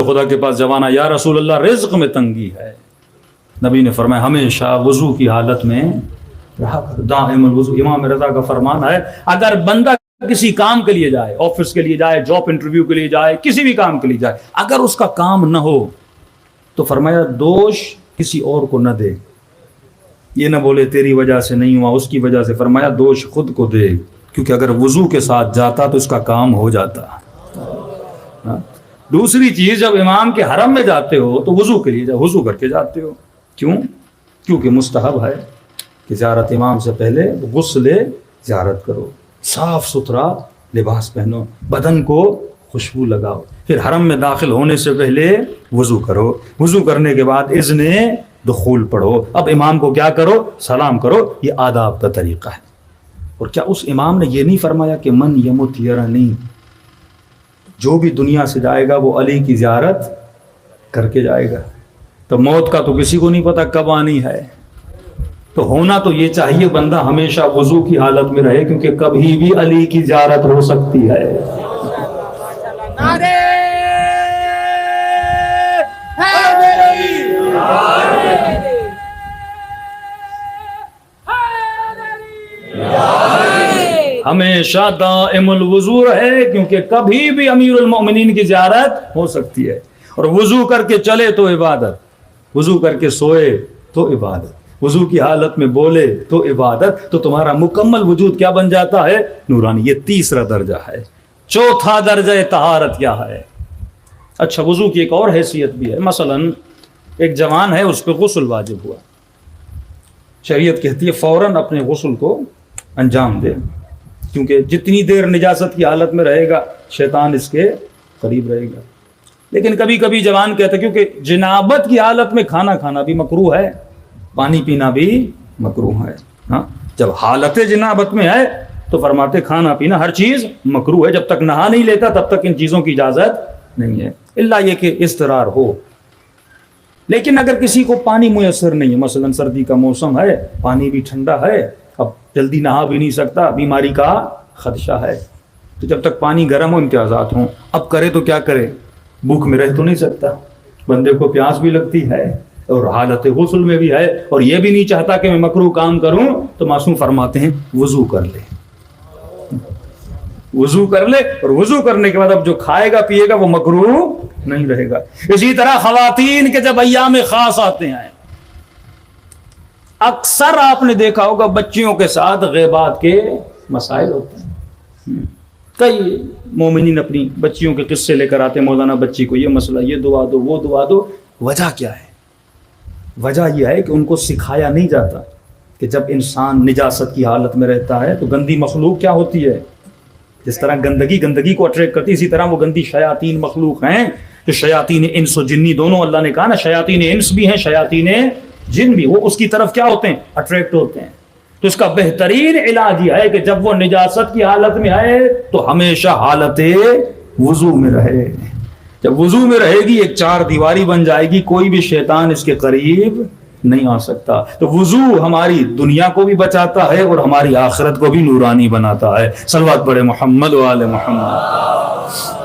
خدا کے پاس جب آنا، یا رسول اللہ رزق میں تنگی ہے، نبی نے فرمایا ہمیشہ وضو کی حالت میں رہا کرو، دائم الوضو۔ امام رضا کا فرمان ہے اگر بندہ کسی کام کے لیے جائے، آفس کے لیے جائے، جاب انٹرویو کے لیے جائے، کسی بھی کام کے لیے جائے، اگر اس کا کام نہ ہو تو فرمایا دوش کسی اور کو نہ دے، یہ نہ بولے تیری وجہ سے نہیں ہوا، اس کی وجہ سے، فرمایا دوش خود کو دے، کیونکہ اگر وضو کے ساتھ جاتا تو اس کا کام ہو جاتا۔ دوسری چیز، جب امام کے حرم میں جاتے ہو تو وضو کے لیے جاؤ، وضو کر کے جاتے ہو، کیوں؟ کیونکہ مستحب ہے کہ زیارت امام سے پہلے غسل زیارت کرو، صاف ستھرا لباس پہنو، بدن کو خوشبو لگاؤ، پھر حرم میں داخل ہونے سے پہلے وضو کرو، وضو کرنے کے بعد اذن دخول پڑھو، اب امام کو کیا کرو؟ سلام کرو، یہ آداب کا طریقہ ہے۔ اور کیا اس امام نے یہ نہیں فرمایا کہ من یمت یرانی، جو بھی دنیا سے جائے گا وہ علی کی زیارت کر کے جائے گا؟ تو موت کا تو کسی کو نہیں پتا کب آنی ہے، تو ہونا تو یہ چاہیے بندہ ہمیشہ وضو کی حالت میں رہے، کیونکہ کبھی بھی علی کی زیارت ہو سکتی ہے۔ ہمیشہ دائم الوضو رہے، کیونکہ کبھی بھی امیر المومنین کی زیارت ہو سکتی ہے۔ اور وضو کر کے چلے تو عبادت، وضو کر کے سوئے تو عبادت، وضو کی حالت میں بولے تو عبادت، تو تمہارا مکمل وجود کیا بن جاتا ہے؟ نورانی۔ یہ تیسرا درجہ ہے۔ چوتھا درجہ طہارت کیا ہے؟ اچھا، وضو کی ایک اور حیثیت بھی ہے، مثلا ایک جوان ہے، اس پہ غسل واجب ہوا، شریعت کہتی ہے فوراً اپنے غسل کو انجام دے، کیونکہ جتنی دیر نجاست کی حالت میں رہے گا شیطان اس کے قریب رہے گا۔ لیکن کبھی کبھی جوان کہتا ہے کیونکہ جنابت کی حالت میں کھانا کھانا بھی مکروہ ہے، پانی پینا بھی مکروہ ہے۔ ہاں، جب حالت جنابت میں ہے تو فرماتے کھانا پینا ہر چیز مکروہ ہے، جب تک نہا نہیں لیتا تب تک ان چیزوں کی اجازت نہیں ہے، الا یہ کہ اضطرار ہو۔ لیکن اگر کسی کو پانی میسر نہیں ہے، مثلا سردی کا موسم ہے، پانی بھی ٹھنڈا ہے، اب جلدی نہا بھی نہیں سکتا، بیماری کا خدشہ ہے، تو جب تک پانی گرم ہو امتیازات ہوں، اب کرے تو کیا کرے؟ بھوک میں رہ تو نہیں سکتا، بندے کو پیاس بھی لگتی ہے اور حالت غسل میں بھی ہے، اور یہ بھی نہیں چاہتا کہ میں مکروہ کام کروں، تو معصوم فرماتے ہیں وضو کر لے، وضو کر لے، اور وضو کرنے کے بعد اب جو کھائے گا پیے گا وہ مکروہ نہیں رہے گا۔ اسی طرح خواتین کے جب ایام خاص آتے ہیں، اکثر آپ نے دیکھا ہوگا بچیوں کے ساتھ غیبات کے مسائل ہوتے ہیں، کئی مومنین اپنی بچیوں کے قصے لے کر آتے ہیں، مولانا بچی کو یہ مسئلہ، یہ دعا دو، وہ دعا دو۔ وجہ کیا ہے؟ وجہ یہ ہے کہ ان کو سکھایا نہیں جاتا کہ جب انسان نجاست کی حالت میں رہتا ہے تو گندی مخلوق کیا ہوتی ہے، جس طرح گندگی کو اٹریکٹ کرتی، اسی طرح وہ گندی شیاطین مخلوق ہیں، جو شیاطین انس و جنی دونوں، اللہ نے کہا نا شیاطین انس بھی ہیں شیاطین جن بھی، وہ اس کی طرف کیا ہوتے ہیں؟ اٹریکٹ ہوتے ہیں۔ تو اس کا بہترین علاج یہ ہے کہ جب وہ نجاست کی حالت میں آئے تو ہمیشہ حالت وضو میں رہے، جب وضو میں رہے گی ایک چار دیواری بن جائے گی، کوئی بھی شیطان اس کے قریب نہیں آ سکتا۔ تو وضو ہماری دنیا کو بھی بچاتا ہے اور ہماری آخرت کو بھی نورانی بناتا ہے۔ صلوات پڑھے محمد و آل محمد۔